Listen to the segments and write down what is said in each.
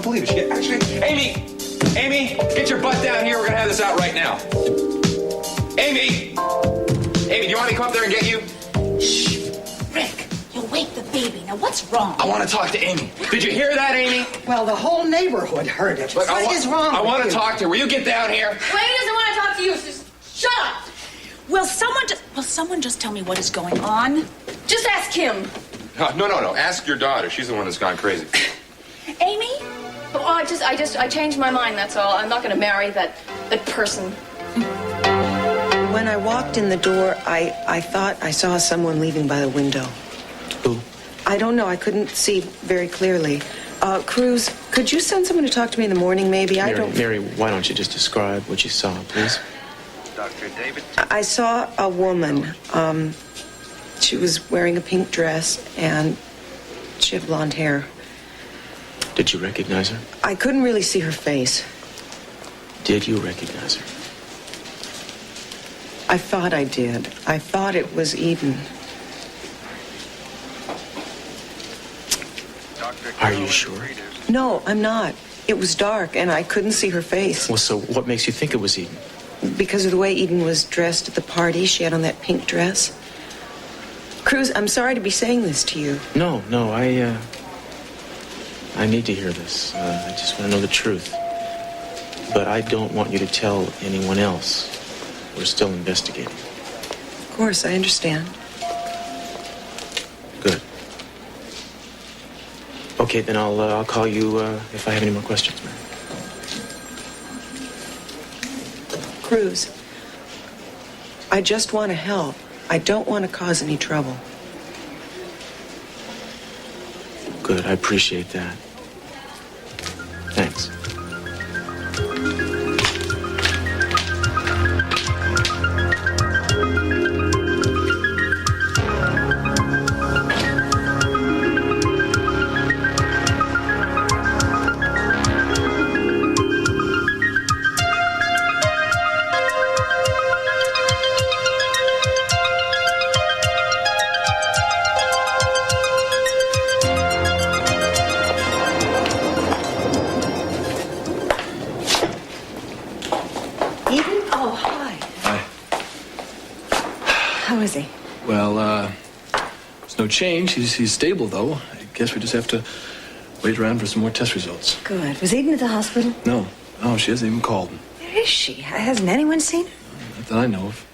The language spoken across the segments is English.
believe it. She actually... Amy, get your butt down here. We're going to have this out right now. Amy, do you want me to come up there and get you? Shh, Rick, you'll wake the baby. Now, what's wrong? I want to talk to Amy. Did you hear that, Amy? Well, the whole neighborhood heard it. Look, What is wrong I want to with you? talk to her. Will you get down here? Wayne doesn't want to talk to you. Just shut up. Will someone just tell me what is going on? Just ask him. No. Ask your daughter. She's the one that's gone crazy. Amy? Oh, I changed my mind, that's all. I'm not going to marry that person. When I walked in the door, I thought I saw someone leaving by the window. Who? I don't know. I couldn't see very clearly. Cruz, could you send someone to talk to me in the morning, maybe? Mary, why don't you just describe what you saw, please? Dr. David? I saw a woman. She was wearing a pink dress, and she had blonde hair. Did you recognize her? I couldn't really see her face. Did you recognize her? I thought I did. I thought it was Eden. Are you sure? No, I'm not. It was dark, and I couldn't see her face. Well, so what makes you think it was Eden? Because of the way Eden was dressed at the party. She had on that pink dress. Cruz, I'm sorry to be saying this to you. No, I need to hear this. I just want to know the truth. But I don't want you to tell anyone else. We're still investigating. Of course, I understand. Good. Okay, then I'll call you if I have any more questions, Mary. Cruz, I just want to help. I don't want to cause any trouble. Good, I appreciate that. Thanks. How is he? Well, there's no change. He's stable, though. I guess we just have to wait around for some more test results. Good. Was Eden at the hospital? No, she hasn't even called. Where is she? Hasn't anyone seen her? Not that I know of.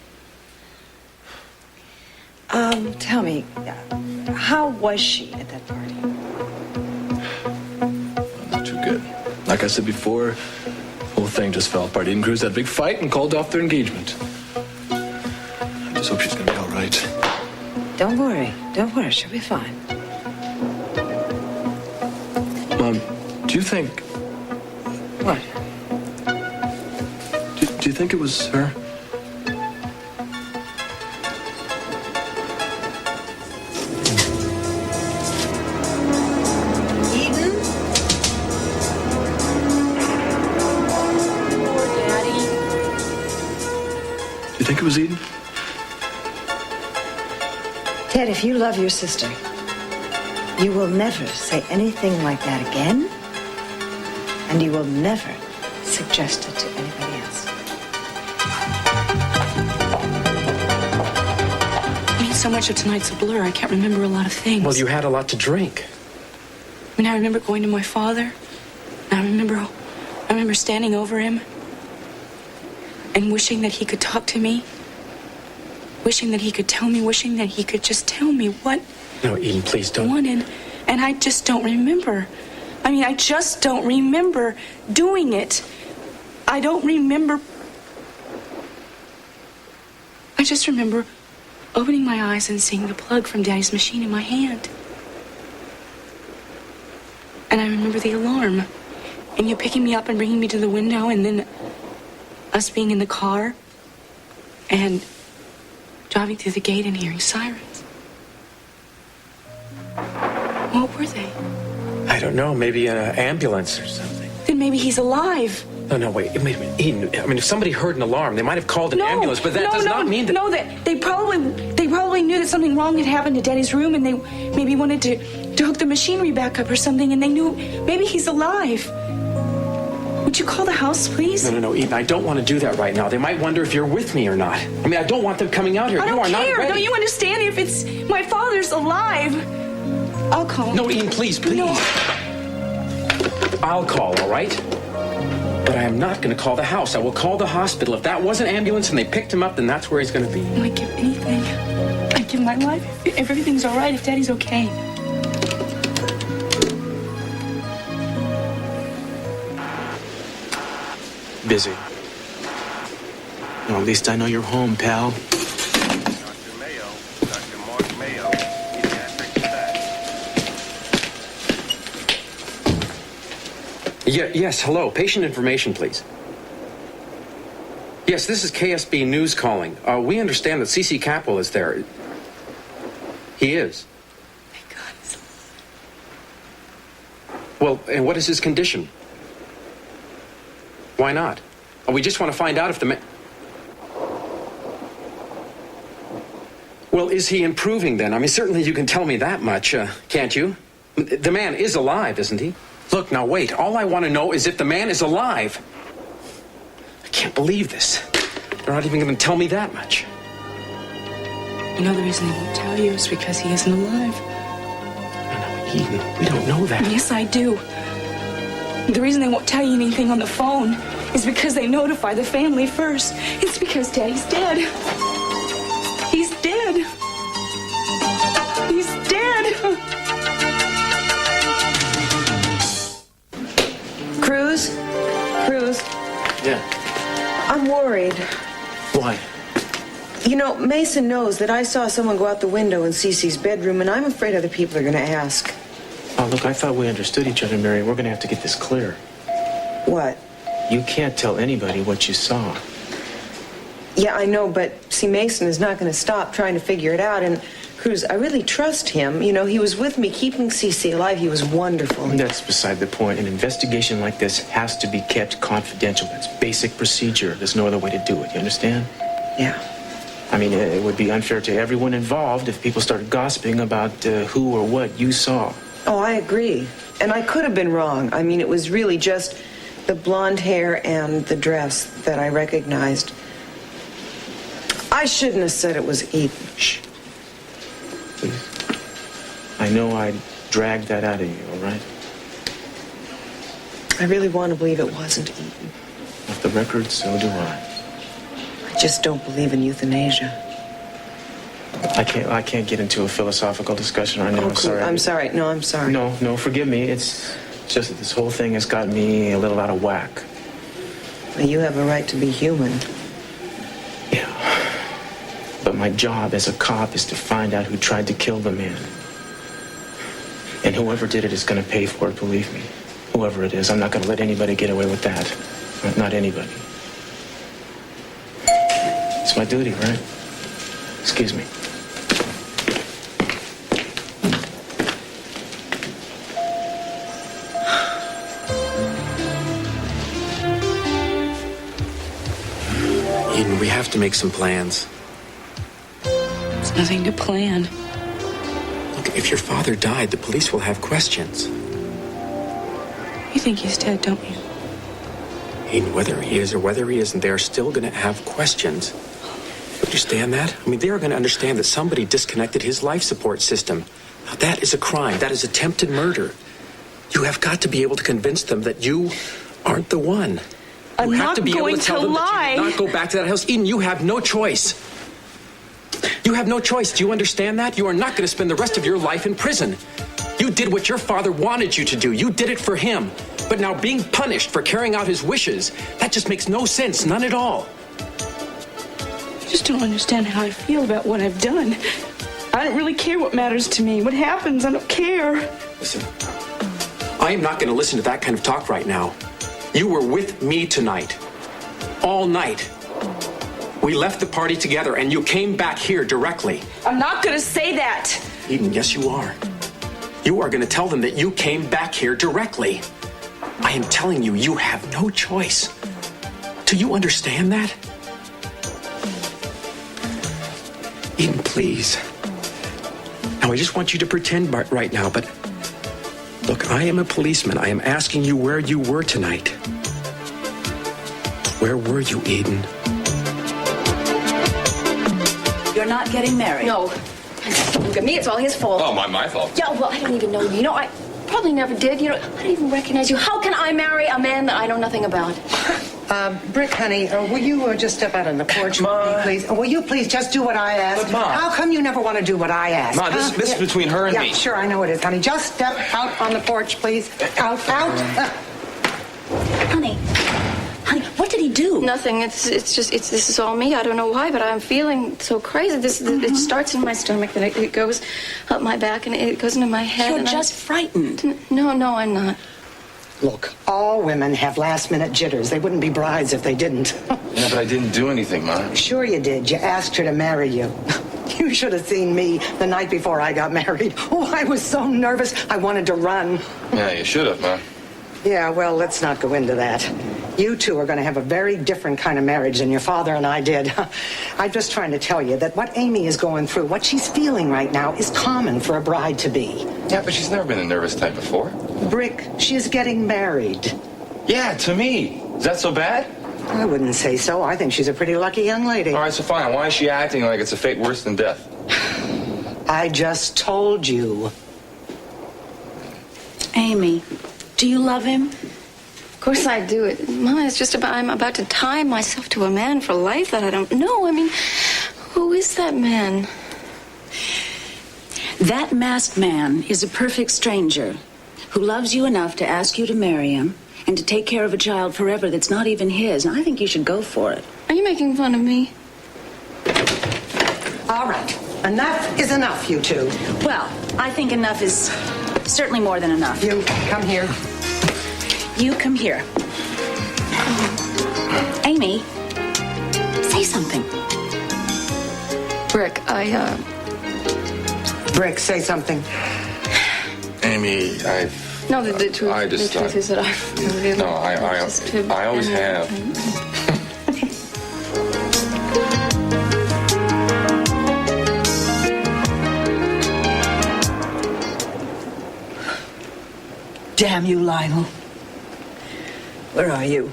Tell me, how was she at that party? Not too good. Like I said before, the whole thing just fell apart. Eden Cruz had a big fight and called off their engagement. I just hope she's going to be all right. Don't worry. She'll be fine. Mom, do you think... What? Do you think it was her? Eden? Poor Daddy. Do you think it was Eden? Ted, if you love your sister, you will never say anything like that again, and you will never suggest it to anybody else. I mean, so much of tonight's a blur. I can't remember a lot of things. Well, you had a lot to drink. I mean, I remember going to my father. And I remember standing over him and wishing that he could talk to me. Wishing that he could tell me, wishing that he could just tell me what No, Eden, please I don't. wanted. And I just don't remember. I mean, I just don't remember doing it. I don't remember. I just remember opening my eyes and seeing the plug from Daddy's machine in my hand. And I remember the alarm. And you picking me up and bringing me to the window, and then us being in the car and driving through the gate and hearing sirens. What were they? I don't know, maybe an ambulance or something. Then maybe he's alive. No, wait a minute, Eden. I mean, if somebody heard an alarm, they might have called an ambulance, but that does not mean that... No, that they probably knew that something wrong had happened to Daddy's room, and they maybe wanted to hook the machinery back up or something, and they knew maybe he's alive. would you call the house, please? No, Eden, I don't want to do that right now. They might wonder if you're with me or not. I mean, I don't want them coming out here. I don't You are care. not ready. Don't you understand? If it's my father's alive, I'll call him. No, Eden, please. No. I'll call, all right? But I am not going to call the house. I will call the hospital. If that was an ambulance and they picked him up, then that's where he's going to be. I'd give anything. I'd give my life if everything's all right, if Daddy's okay. Busy. Well, at least I know you're home, pal. Dr. Mayo, Dr. Mark Mayo, pediatric staff. Yes, hello. Patient information, please. Yes, this is KSB News calling. We understand that C.C. Capwell is there. He is. Thank God he's alive. Well, and what is his condition? Why not? We just want to find out if the man... Well, is he improving then? I mean, certainly you can tell me that much, can't you? The man is alive, isn't he? Look, now wait. All I want to know is if the man is alive. I can't believe this. They're not even going to tell me that much. You know the reason they won't tell you is because he isn't alive. No, Eden, we don't know that. Yes, I do. The reason they won't tell you anything on the phone is because they notify the family first. It's because Daddy's dead. He's dead. He's dead. Cruz? Cruz, Yeah. I'm worried. Why? You know, Mason knows that I saw someone go out the window in Cece's bedroom, and I'm afraid other people are going to ask. Oh, look, I thought we understood each other, Mary. We're going to have to get this clear. What? You can't tell anybody what you saw. Yeah, I know, but see, Mason is not going to stop trying to figure it out, and Cruz, I really trust him. You know, he was with me keeping Cece alive. He was wonderful. That's beside the point. An investigation like this has to be kept confidential. That's basic procedure. There's no other way to do it. You understand? Yeah. I mean, it would be unfair to everyone involved if people started gossiping about who or what you saw. Oh, I agree. And I could have been wrong. I mean, it was really just the blonde hair and the dress that I recognized. I shouldn't have said it was Eden. Shh. Please. I know I dragged that out of you, all right? I really want to believe it wasn't Eden. Off the record, so do I. I just don't believe in euthanasia. I can't get into a philosophical discussion right now. Oh, I'm sorry. I'm sorry. No, I'm sorry. No, forgive me. It's just that this whole thing has got me a little out of whack. Well, you have a right to be human. Yeah. But my job as a cop is to find out who tried to kill the man. And whoever did it is going to pay for it, believe me. Whoever it is, I'm not going to let anybody get away with that. Not anybody. It's my duty, right? Excuse me. Eden, we have to make some plans. There's nothing to plan. Look, if your father died, the police will have questions. You think he's dead, don't you? Eden, whether he is or whether he isn't, they're still going to have questions. You understand that? I mean, they are going to understand that somebody disconnected his life support system. Now, that is a crime. That is attempted murder. You have got to be able to convince them that you aren't the one. I'm You have not to be able going to tell to them lie. that you did not go back to that house. Eden, you have no choice. You have no choice. Do you understand that? You are not going to spend the rest of your life in prison. You did what your father wanted you to do. You did it for him. But now being punished for carrying out his wishes, that just makes no sense. None at all. You just don't understand how I feel about what I've done. I don't really care what matters to me. What happens, I don't care. Listen, I am not going to listen to that kind of talk right now. You were with me tonight. All night. We left the party together and you came back here directly. I'm not going to say that. Eden, yes you are. You are going to tell them that you came back here directly. I am telling you, you have no choice. Do you understand that? Eden, please. Now, I just want you to pretend right now, but look, I am a policeman. I am asking you where you were tonight. Where were you, Eden? You're not getting married. No. Look at me, it's all his fault. Oh, my fault. Yeah, well, I don't even know you. You know, I probably never did. You know, I don't even recognize you. How can I marry a man that I know nothing about? Brick, honey, will you just step out on the porch, Ma. please? Will you please just do what I ask? But, Ma. How come you never want to do what I ask? Ma, this is between her and yeah, me. Sure, I know it is, honey. Just step out on the porch, please. Out. Honey, what did he do? Nothing. This is all me. I don't know why, but I'm feeling so crazy. It starts in my stomach, then it goes up my back, and it goes into my head. You're and just frightened. No, I'm not. Look, all women have last-minute jitters. They wouldn't be brides if they didn't. Yeah, but I didn't do anything, Ma. Sure you did. You asked her to marry you. You should have seen me the night before I got married. Oh, I was so nervous, I wanted to run. Yeah, you should have, Ma. Yeah, well, let's not go into that. You two are going to have a very different kind of marriage than your father and I did. I'm just trying to tell you that what Amy is going through, what she's feeling right now, is common for a bride to be. Yeah, but she's never been a nervous type before. Brick, she's getting married. Yeah, to me. Is that so bad? I wouldn't say so. I think she's a pretty lucky young lady. All right, so fine. Why is she acting like it's a fate worse than death? I just told you. Amy, do you love him? Of course I do. Mama, it's just I'm about to tie myself to a man for life that I don't know. I mean, who is that man? That masked man is a perfect stranger who loves you enough to ask you to marry him and to take care of a child forever that's not even his. And I think you should go for it. Are you making fun of me? All right. Enough is enough, you two. Well, I think enough is certainly more than enough. You come here. You come here. Amy, say something. Brick, Brick, say something. Amy, No, the truth. I just the truth thought- is that I really. No, I always have. Damn you, Lionel. Where are you?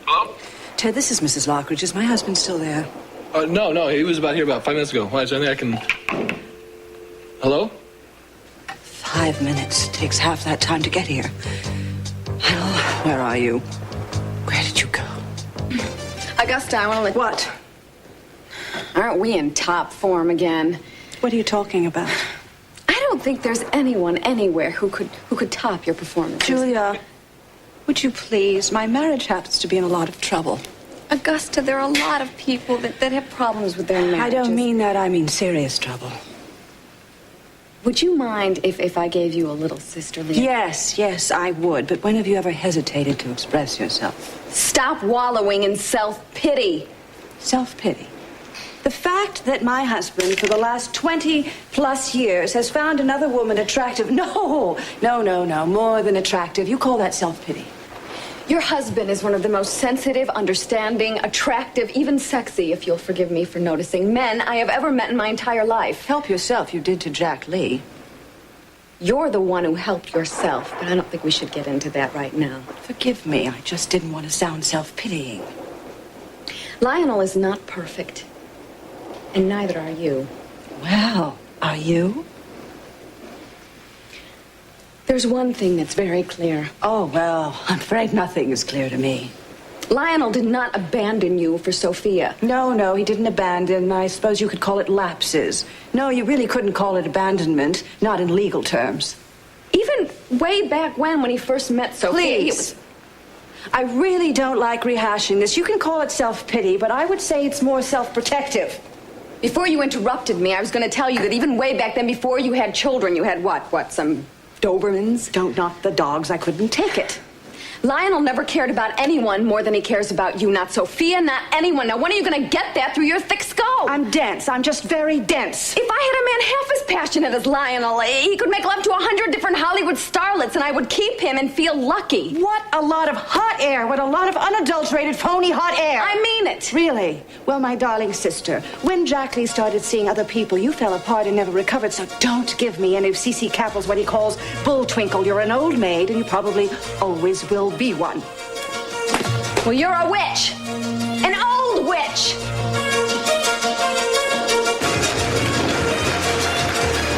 Hello? Ted, this is Mrs. Lockridge. Is my husband still there? No, he was here about 5 minutes ago. Why, is there anything I can... Hello? 5 minutes. Takes half that time to get here. Well, where are you? Where did you go? Augusta, I want to let. What? Aren't we in top form again? What are you talking about? I don't think there's anyone anywhere who could top your performance. Julia, would you please? My marriage happens to be in a lot of trouble. Augusta, there are a lot of people that have problems with their marriages. I don't mean that. I mean serious trouble. Would you mind if I gave you a little sisterly... Yes, I would. But when have you ever hesitated to express yourself? Stop wallowing in self-pity. Self-pity? The fact that my husband, for the last 20-plus years, has found another woman attractive... No, more than attractive. You call that self-pity. Your husband is one of the most sensitive, understanding, attractive, even sexy, if you'll forgive me for noticing, men I have ever met in my entire life. Help yourself. You did to Jack Lee. You're the one who helped yourself, but I don't think we should get into that right now. Forgive me. I just didn't want to sound self-pitying. Lionel is not perfect, and neither are you. Well, are you? There's one thing that's very clear. Oh, well, I'm afraid nothing is clear to me. Lionel did not abandon you for Sophia. No, he didn't abandon. I suppose you could call it lapses. No, you really couldn't call it abandonment, not in legal terms. Even way back when he first met Sophia. Please. I really don't like rehashing this. You can call it self-pity, but I would say it's more self-protective. Before you interrupted me, I was going to tell you that even way back then, before you had children, you had what, some Dobermans? Don't knock the dogs. I couldn't take it. Lionel never cared about anyone more than he cares about you, not Sophia, not anyone. Now, when are you going to get that through your thick skull? I'm dense. I'm just very dense. If I had a man half as passionate as Lionel, he could make love to 100 different Hollywood starlets, and I would keep him and feel lucky. What a lot of hot air. What a lot of unadulterated, phony hot air. I mean it. Really? Well, my darling sister, when Jack Lee started seeing other people, you fell apart and never recovered, so don't give me any of C.C. Cappell's what he calls bull twinkle. You're an old maid, and you probably always will be one. Well, you're a witch. An old witch.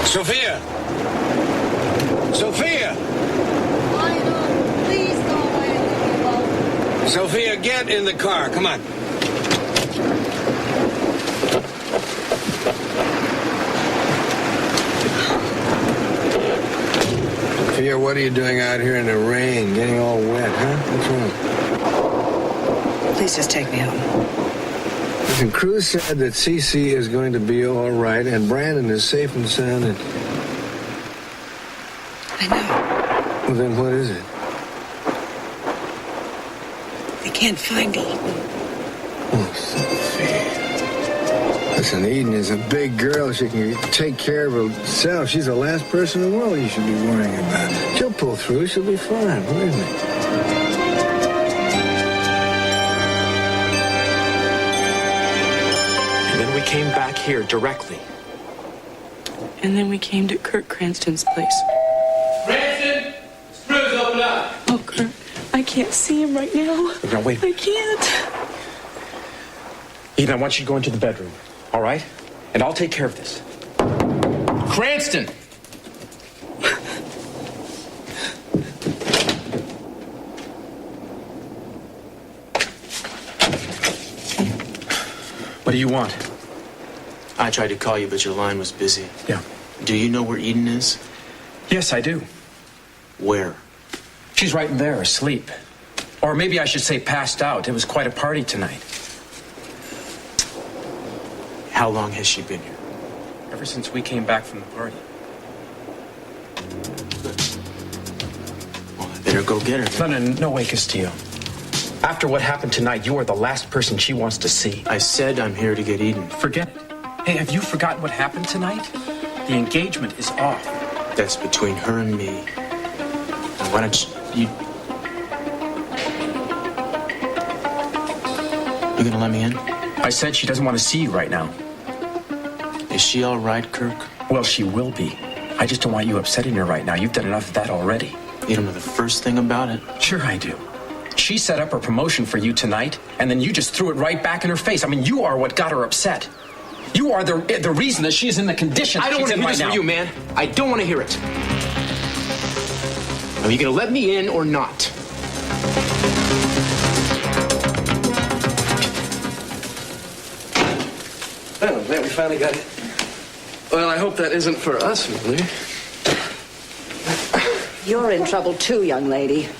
Sophia! Sophia! Lionel, please go away. Sophia, get in the car. Come on. Sophia, what are you doing out here in the rain, getting all wet, huh? What's wrong? Please just take me home. Listen, Cruz said that Cece is going to be all right, and Brandon is safe and sound. And... I know. Well, then what is it? They can't find Eden. Oh, Sophie. Listen, Eden is a big girl. She can take care of herself. She's the last person in the world you should be worrying about. She'll pull through. She'll be fine. Believe me. And then we came back here directly. And then we came to Kirk Cranston's place. Cranston! Screws, open up! Oh, Kirk, I can't see him right now. No, wait. I can't. Eden, I want you to go into the bedroom, all right? And I'll take care of this. Cranston! What do you want? I tried to call you, but your line was busy. Yeah. Do you know where Eden is? Yes, I do. Where? She's right in there, asleep. Or maybe I should say passed out. It was quite a party tonight. How long has she been here? Ever since we came back from the party. Well, I better go get her. No way, Castillo. After what happened tonight, you are the last person she wants to see. I said I'm here to get Eden. Forget it. Hey, have you forgotten what happened tonight? The engagement is off. That's between her and me. Now, why don't you... You gonna let me in? I said she doesn't want to see you right now. Is she all right, Kirk? Well, she will be. I just don't want you upsetting her right now. You've done enough of that already. You don't know the first thing about it? Sure I do. She set up her promotion for you tonight, and then you just threw it right back in her face. I mean, you are what got her upset. You are the reason that she's in the condition I don't want to hear this from you, man. I don't want to hear it. Are you going to let me in or not? Oh, man, we finally got it. Well, I hope that isn't for us, really. You're in trouble too, young lady.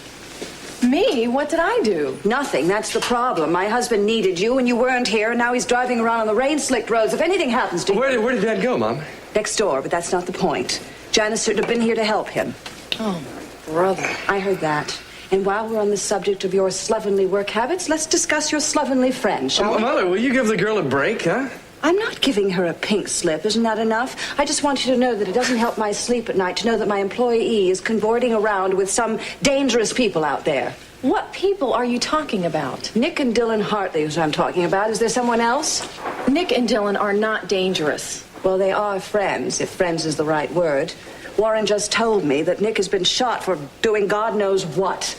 Me? What did I do? Nothing. That's the problem. My husband needed you, and you weren't here, and now he's driving around on the rain-slicked roads. If anything happens to you... Where did Dad go, Mom? Next door, but that's not the point. Janice should have been here to help him. Oh, brother. I heard that. And while we're on the subject of your slovenly work habits, let's discuss your slovenly friend, shall we? Mother, will you give the girl a break, huh? I'm not giving her a pink slip. Isn't that enough? I just want you to know that it doesn't help my sleep at night to know that my employee is cavorting around with some dangerous people out there. What people are you talking about? Nick and Dylan Hartley is what I'm talking about. Is there someone else? Nick and Dylan are not dangerous. Well, they are friends, if friends is the right word. Warren just told me that Nick has been shot for doing God knows what.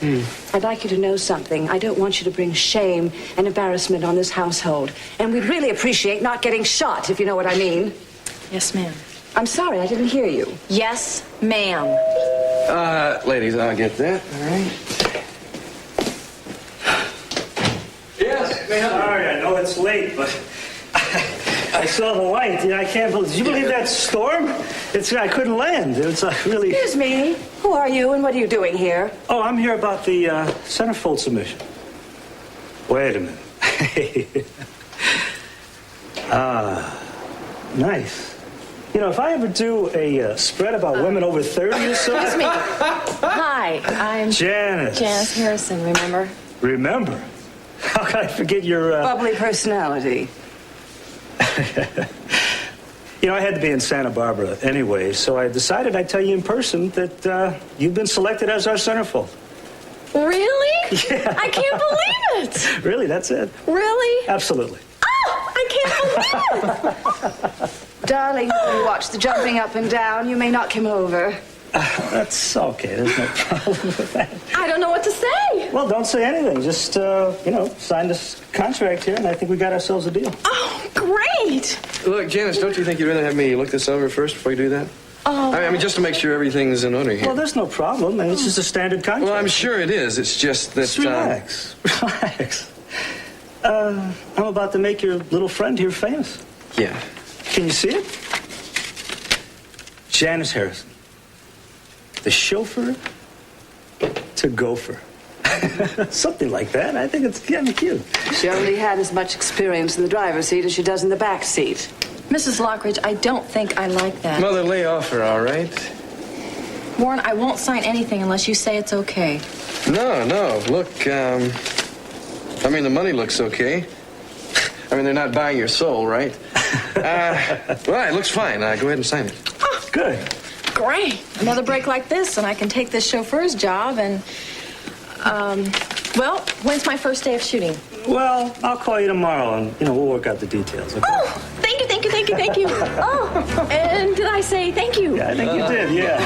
I'd like you to know something. I don't want you to bring shame and embarrassment on this household. And we'd really appreciate not getting shot, if you know what I mean. Yes, ma'am. I'm sorry, I didn't hear you. Yes, ma'am. Ladies, I'll get that, all right? Yes, ma'am. Sorry, I know it's late, but I saw the light. I can't believe. Did you believe that storm? I couldn't land. It's really. Excuse me. Who are you and what are you doing here? Oh, I'm here about the centerfold submission. Wait a minute. Nice. You know, if I ever do a spread about women over 30 or so... Excuse me. Hi, I'm... Janice. Janice Harrison, remember? Remember? How can I forget your... Bubbly personality. You know, I had to be in Santa Barbara anyway, so I decided I'd tell you in person that you've been selected as our centerfold. Really? Yeah. I can't believe it. Really, that's it. Really? Absolutely. Oh, I can't believe it. Darling, you watch the jumping up and down. You may knock him over. That's okay. There's no problem with that. I don't know what to say. Well, don't say anything. Just, sign this contract here, and I think we got ourselves a deal. Oh, great. Look, Janice, don't you think you'd rather have me look this over first before you do that? Oh. I mean, just to make sure everything's in order here. Well, there's no problem. I mean, it's just a standard contract. Well, I'm sure it is. It's just that... Just relax. Relax. I'm about to make your little friend here famous. Yeah. Can you see it? Janice Harrison. The chauffeur to gopher. Something like that. I think it's kind of cute. She only had as much experience in the driver's seat as she does in the back seat. Mrs. Lockridge, I don't think I like that. Mother, lay off her, all right? Warren, I won't sign anything unless you say it's okay. No. Look, I mean, the money looks okay. I mean, they're not buying your soul, right? Well, it looks fine. Go ahead and sign it. Oh, good. Great. Another break like this, and I can take this chauffeur's job and, well, when's my first day of shooting? Well, I'll call you tomorrow, and, we'll work out the details, okay? Oh, thank you. Oh, and did I say thank you? Yeah, I think you did, yeah.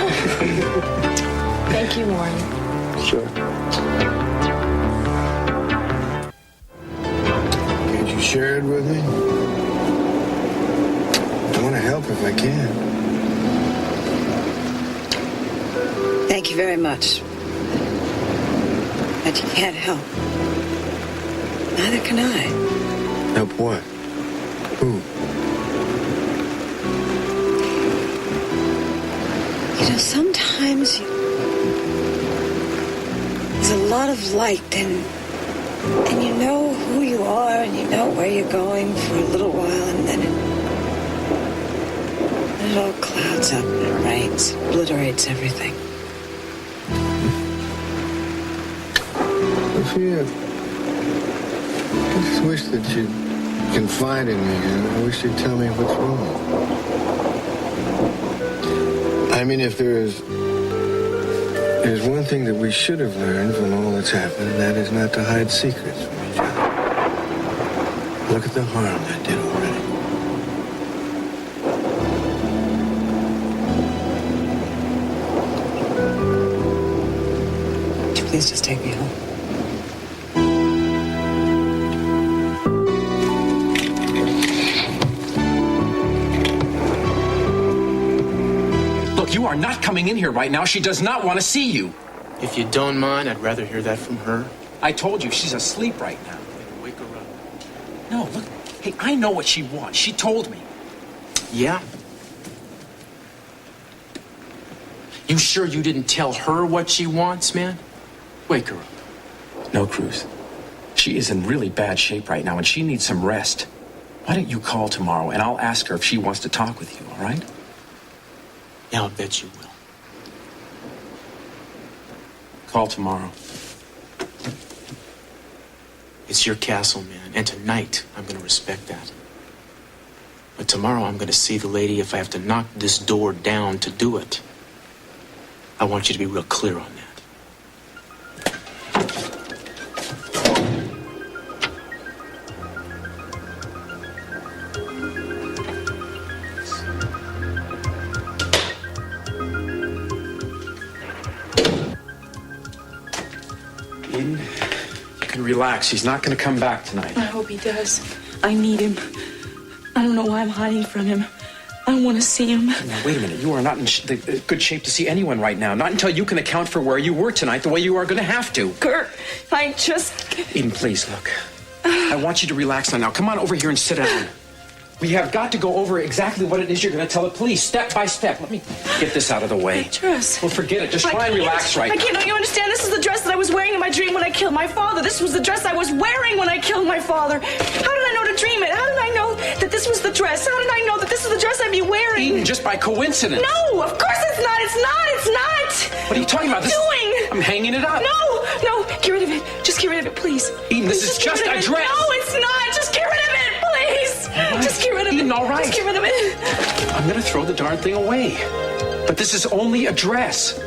Thank you, Warren. Sure. Can't you share it with me? I want to help if I can. Thank you very much. But you can't help. Neither can I. Help what? Who? Sometimes there's a lot of light and you know who you are and you know where you're going for a little while and then it all clouds up and it rains, obliterates everything. Sophia, I just wish that you'd confide in me. I wish you'd tell me what's wrong. I mean, if there's one thing that we should have learned from all that's happened, and that is not to hide secrets from each other. Look at the harm that did already. Please just take me home. You are not coming in here right now. She does not want to see you. If you don't mind, I'd rather hear that from her. I told you, she's asleep right now. Wake her up. No, look. Hey, I know what she wants. She told me. Yeah? You sure you didn't tell her what she wants, man? Wake her up. No, Cruz. She is in really bad shape right now, and she needs some rest. Why don't you call tomorrow, and I'll ask her if she wants to talk with you, all right? Yeah, I'll bet you will. Call tomorrow. It's your castle, man, and tonight I'm going to respect that. But tomorrow I'm going to see the lady if I have to knock this door down to do it. I want you to be real clear on that. Eden, you can relax. He's not going to come back tonight. I hope he does. I need him. I don't know why I'm hiding from him. I want to see him. Now, wait a minute. You are not in good shape to see anyone right now. Not until you can account for where you were tonight the way you are going to have to. Kurt, I just... Eden, please, look. I want you to relax now. Come on over here and sit down. We have got to go over exactly what it is you're going to tell the police, step by step. Let me get this out of the way. My dress. Well, forget it. Just try and relax right now. I can't. Don't you understand? This is the dress that I was wearing in my dream when I killed my father. This was the dress I was wearing when I killed my father. How did I know to dream it? How did I know that this was the dress? How did I know that this is the dress I'd be wearing? eaten just by coincidence. No, of course it's not. It's not. It's not. What are you talking about? What are you doing? I'm hanging it up. No, get rid of it. Just get rid of it, please. Eden, this is just a dress. No, it's not. Just get rid of it, please. Right. Just get rid of Eden, it. all right. Just get rid of it. I'm gonna throw the darn thing away. But this is only a dress.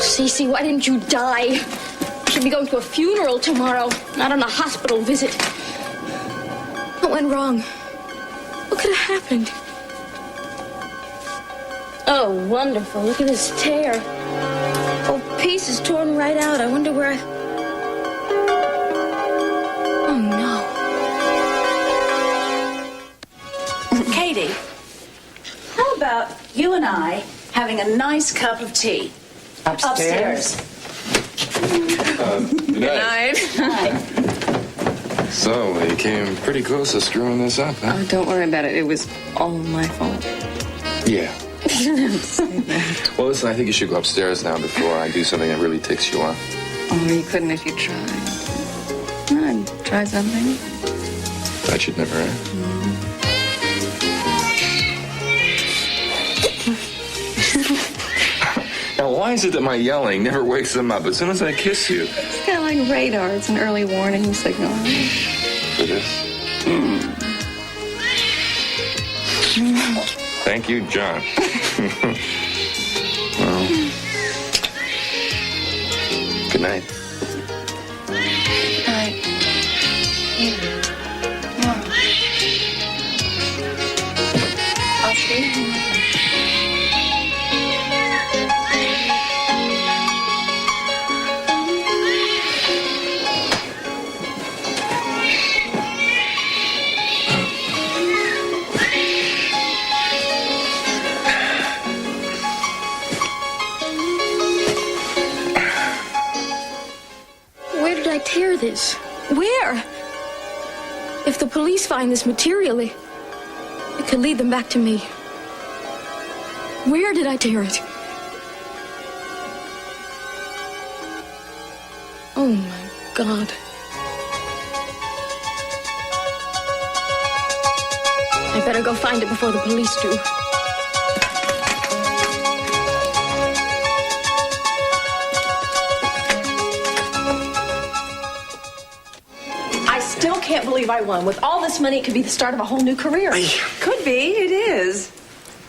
Cece, why didn't you die? You should be going to a funeral tomorrow, not on a hospital visit. What went wrong? What could have happened? Oh, wonderful. Look at this tear. Oh, piece is torn right out. I wonder where Oh, no. Katie, how about you and I having a nice cup of tea? Upstairs. Good night. Night. So, you came pretty close to screwing this up, huh? Oh, don't worry about it. It was all my fault. Yeah. Well, listen, I think you should go upstairs now before I do something that really ticks you off. Oh, you couldn't if you tried. Come on, try something. That you'd never ask. Now, why is it that my yelling never wakes them up as soon as I kiss you? It's kind of like radar. It's an early warning signal. For this? Thank you, John. Well, good night. I'll see. Where did I tear this? Where? If the police find this material, it could lead them back to me. Where did I tear it? Oh my God. I better go find it before the police do. I still can't believe I won. With all this money, it could be the start of a whole new career. Could be. It is.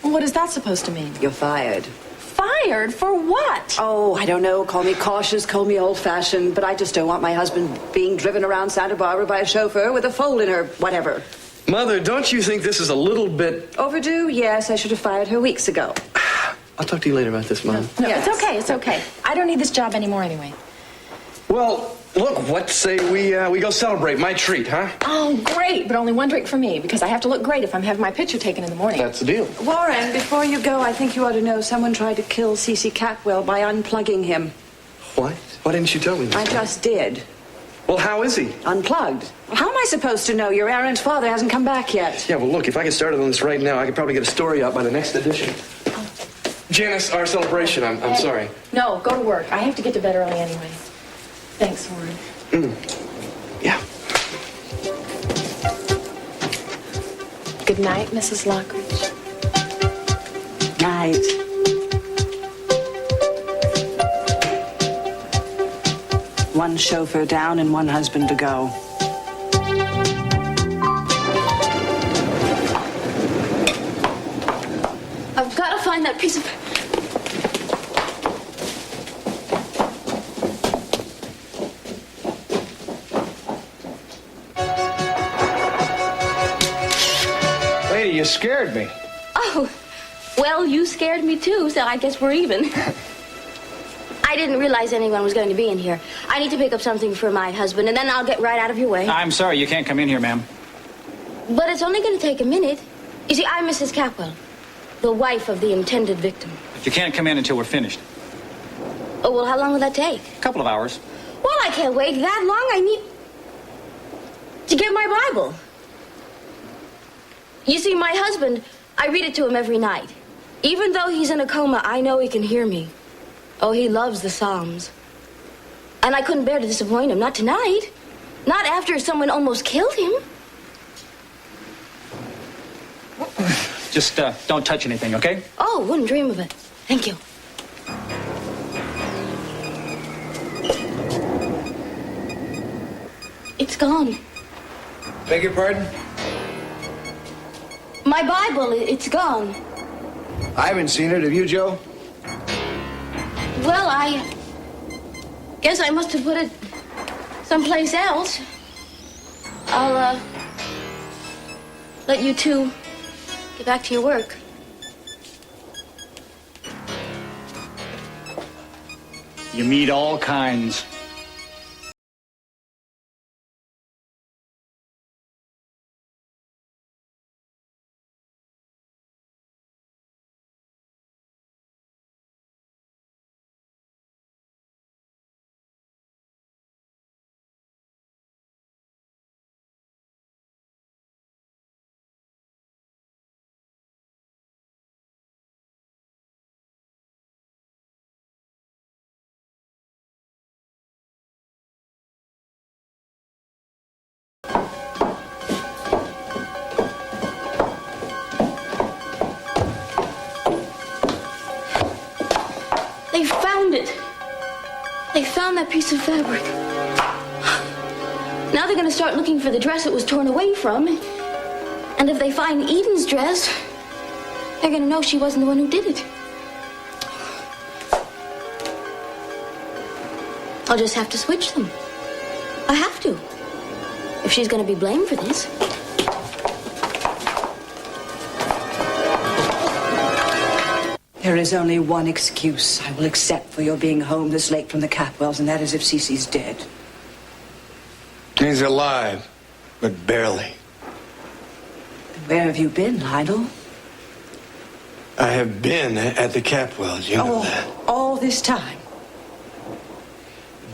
What is that supposed to mean? You're fired. Fired? For what? Oh, I don't know. Call me cautious, call me old-fashioned, but I just don't want my husband being driven around Santa Barbara by a chauffeur with a fold in her whatever. Mother, don't you think this is a little bit... Overdue? Yes, I should have fired her weeks ago. I'll talk to you later about this, Mom. No, Yes. it's okay. It's okay. I don't need this job anymore anyway. Well, look, what say we go celebrate my treat, huh? Oh, great, but only one drink for me, because I have to look great if I'm having my picture taken in the morning. That's the deal. Warren, before you go, I think you ought to know someone tried to kill C.C. Catwell by unplugging him. What? Why didn't you tell me this? I just did. Well, how is he? Unplugged. How am I supposed to know? Your errant father hasn't come back yet. Yeah, well, look, if I get started on this right now, I could probably get a story out by the next edition. Janice, our celebration, I'm sorry. No, go to work. I have to get to bed early anyway. Thanks, Warren. Yeah. Good night, Mrs. Lockridge. Night. One chauffeur down and one husband to go. I've got to find that piece of... Lady, you scared me. Oh, well, you scared me too, so I guess we're even. I didn't realize anyone was going to be in here. I need to pick up something for my husband, and then I'll get right out of your way. I'm sorry, you can't come in here, ma'am. But it's only going to take a minute. You see, I'm Mrs. Capwell, the wife of the intended victim. You can't come in until we're finished. Oh, well, how long will that take? A couple of hours. Well, I can't wait that long. I need to get my Bible. You see, my husband, I read it to him every night. Even though he's in a coma, I know he can hear me. Oh, he loves the Psalms. And I couldn't bear to disappoint him. Not tonight. Not after someone almost killed him. Just don't touch anything, okay? Oh, wouldn't dream of it. Thank you. It's gone. Beg your pardon? My Bible, it's gone. I haven't seen it. Have you, Joe? Well, I guess I must have put it someplace else. I'll, let you two get back to your work. You meet all kinds. They found it. They found that piece of fabric. Now they're going to start looking for the dress it was torn away from. And if they find Eden's dress, they're going to know she wasn't the one who did it. I'll just have to switch them. I have to. If she's going to be blamed for this. There is only one excuse I will accept for your being home this late from the Capwells, and that is if Cece's dead. He's alive, but barely. Where have you been, Lionel? I have been at the Capwells, you know that. All this time?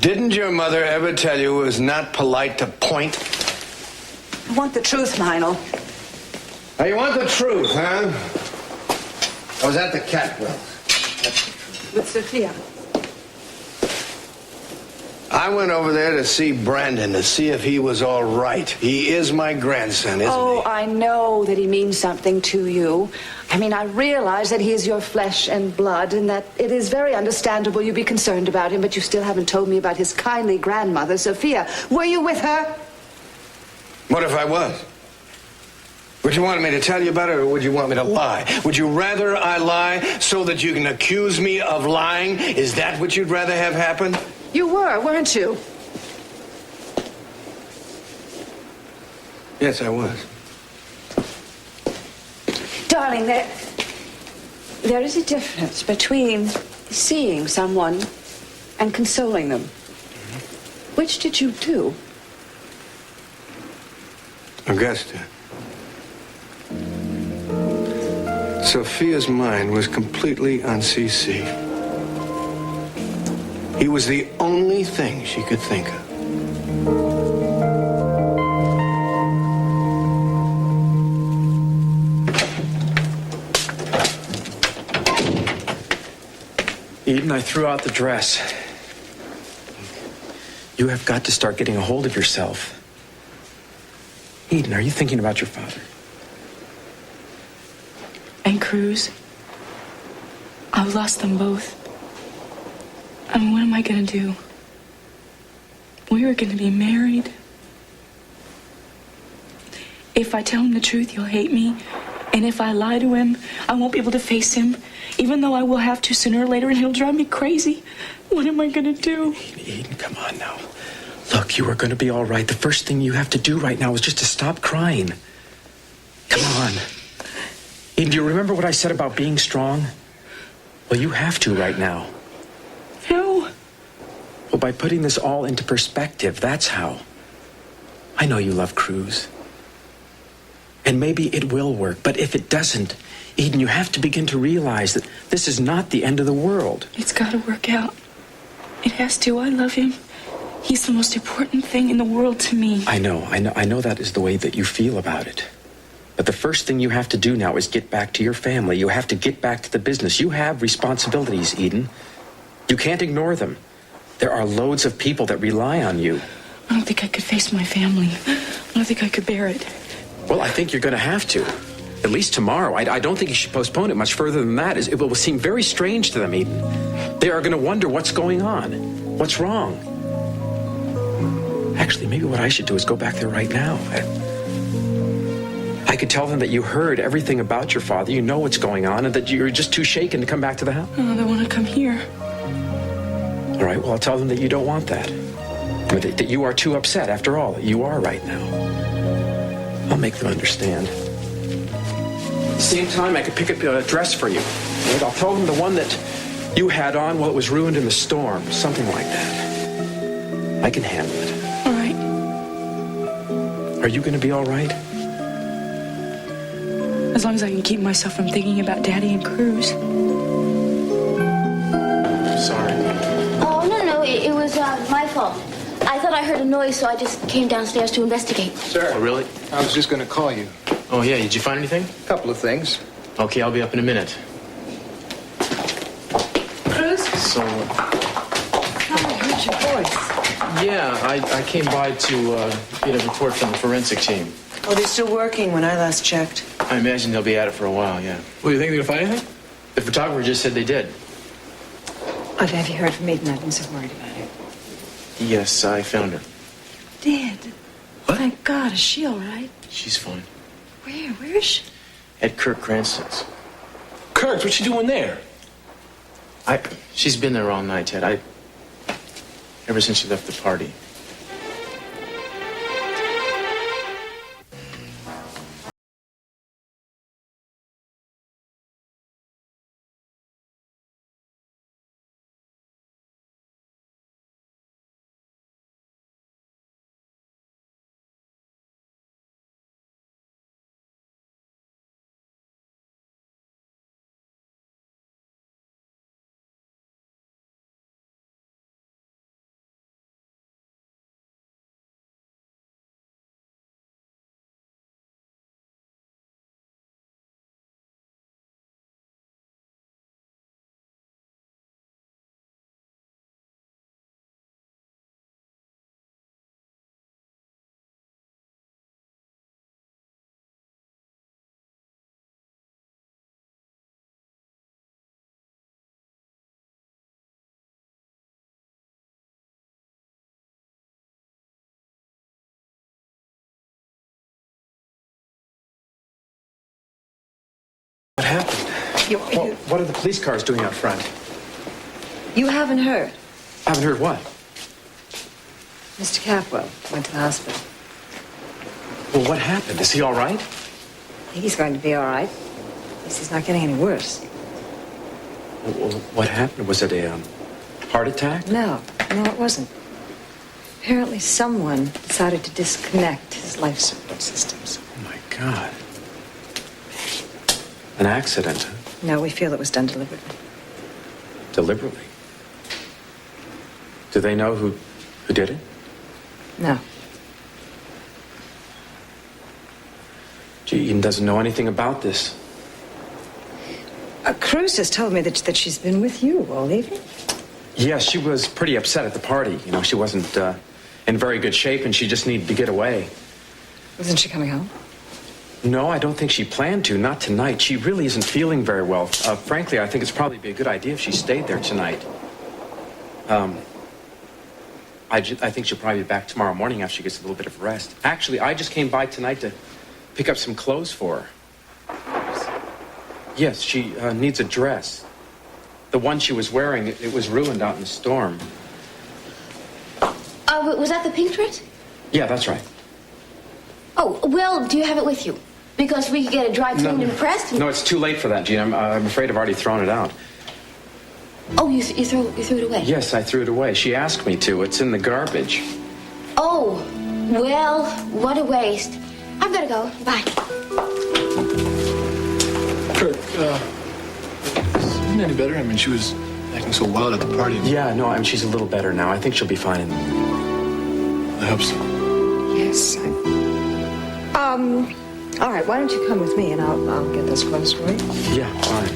Didn't your mother ever tell you it was not polite to point? I want the truth, Lionel. Now, you want the truth, huh? I was at the Capwells. With Sophia. I went over there to see Brandon, to see if he was all right. He is my grandson, isn't Oh, he? I know that he means something to you. I mean, I realize that he is your flesh and blood, and that it is very understandable you be concerned about him, but you still haven't told me about his kindly grandmother, Sophia. Were you with her? What if I was? Would you want me to tell you about it, or would you want me to lie? Would you rather I lie so that you can accuse me of lying? Is that what you'd rather have happen? You were, weren't you? Yes, I was. Darling, there is a difference between seeing someone and consoling them. Which did you do? Augusta. Sophia's mind was completely on CC. He was the only thing she could think of. Eden, I threw out the dress. You have got to start getting a hold of yourself. Eden, are you thinking about your father? And Cruz. I've lost them both. I mean, what am I gonna do? We were gonna be married. If I tell him the truth, he'll hate me. And if I lie to him, I won't be able to face him, even though I will have to sooner or later, and he'll drive me crazy. What am I gonna do? Eden, come on now. Look, you are going to be all right. The first thing you have to do right now is just to stop crying. Come on. Eden, do you remember what I said about being strong? Well, you have to right now. No. Well, by putting this all into perspective, that's how. I know you love Cruz. And maybe it will work, but if it doesn't, Eden, you have to begin to realize that this is not the end of the world. It's gotta work out. It has to. I love him. He's the most important thing in the world to me. I know that is the way that you feel about it. But the first thing you have to do now is get back to your family. You have to get back to the business. You have responsibilities, Eden. You can't ignore them. There are loads of people that rely on you. I don't think I could face my family. I don't think I could bear it. Well, I think you're going to have to. At least tomorrow. I don't think you should postpone it much further than that. It will seem very strange to them, Eden. They are going to wonder what's going on. What's wrong? Actually, maybe what I should do is go back there right now. I could tell them that you heard everything about your father, you know what's going on, and that you're just too shaken to come back to the house. Oh, they want to come here. All right, well, I'll tell them that you don't want that. That you are too upset, after all, that you are right now. I'll make them understand. At the same time, I could pick up a dress for you. Right? I'll tell them the one that you had on while it was ruined in the storm, something like that. I can handle it. All right. Are you going to be all right? As long as I can keep myself from thinking about Daddy and Cruz. Sorry. Oh, no, it was my fault. I thought I heard a noise, so I just came downstairs to investigate. Sir. Oh, really? I was just going to call you. Oh, yeah. Did you find anything? A couple of things. Okay, I'll be up in a minute. Cruz? So, I heard your voice. yeah, I came by to get a report from the forensic team. Oh, they're still working when I last checked. I imagine they'll be at it for a while, yeah. Well, you think they're going to find anything? The photographer just said they did. Oh, have you heard from Eden? I've been so worried about her. Yes, I found her. Did? What? Thank God. Is she all right? She's fine. Where? Where is she? At Kirk Cranston's. Kirk, what's she doing there? She's been there all night, Ted. Ever since she left the party. What happened? What are the police cars doing out front? You haven't heard. I haven't heard what? Mr. Capwell went to the hospital. Well, what happened? Is he all right? I think he's going to be all right. At least he's not getting any worse. Well, what happened? Was it a heart attack? No, it wasn't. Apparently someone decided to disconnect his life support systems. Oh, my God. An accident? Huh? No, we feel it was done deliberately. Deliberately? Do they know who did it? No. Gee, Eden doesn't know anything about this. Cruz has told me that she's been with you all evening. Yes, she was pretty upset at the party. You know, she wasn't in very good shape, and she just needed to get away. Wasn't she coming home? No, I don't think she planned to. Not tonight. She really isn't feeling very well. Frankly, I think it's probably be a good idea if she stayed there tonight. I think she'll probably be back tomorrow morning after she gets a little bit of rest. Actually, I just came by tonight to pick up some clothes for her. Yes, she needs a dress. The one she was wearing, it was ruined out in the storm. Was that the pink dress? Yeah, that's right. Oh, well, do you have it with you? Because we could get it dry cleaned and pressed. No, it's too late for that, Gene. I'm afraid I've already thrown it out. Oh, you threw it away? Yes, I threw it away. She asked me to. It's in the garbage. Oh, well, what a waste. I've got to go. Bye. Kirk, isn't any better? I mean, she was acting so wild at the party. Yeah, no, I mean, she's a little better now. I think she'll be fine in the morning. I hope so. Yes. All right, why don't you come with me and I'll get those clothes for you? Yeah, fine.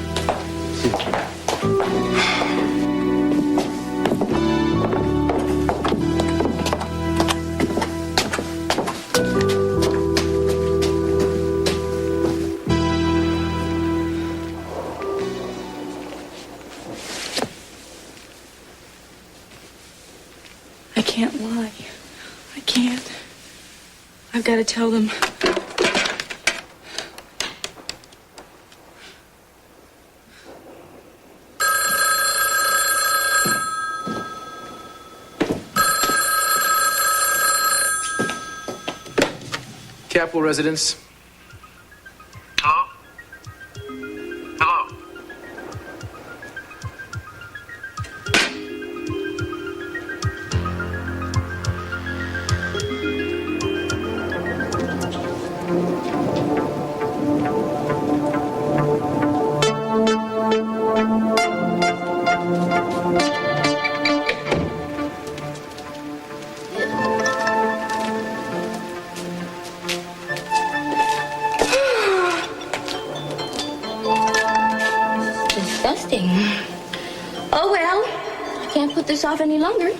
I can't. I've got to tell them. Capitol residence. Hello? Hello? Disgusting. Oh well, I can't put this off any longer.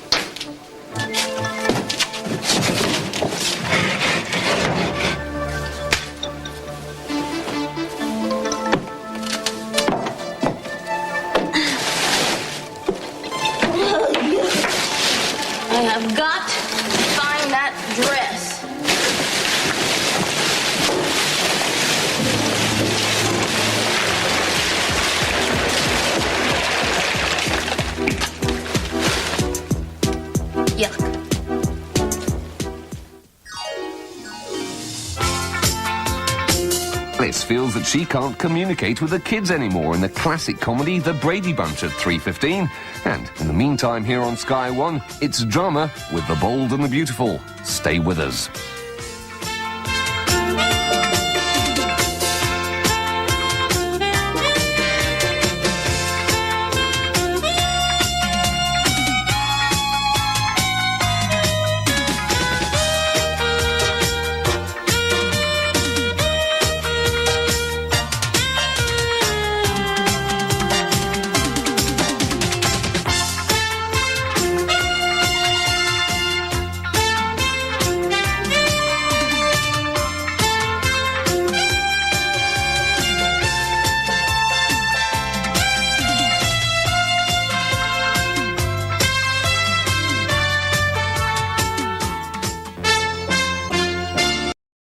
I have got to find that dress. Yuck. Alice feels that she can't communicate with the kids anymore in the classic comedy The Brady Bunch at 3:15. And in the meantime, here on Sky One, it's drama with The Bold and the Beautiful. Stay with us.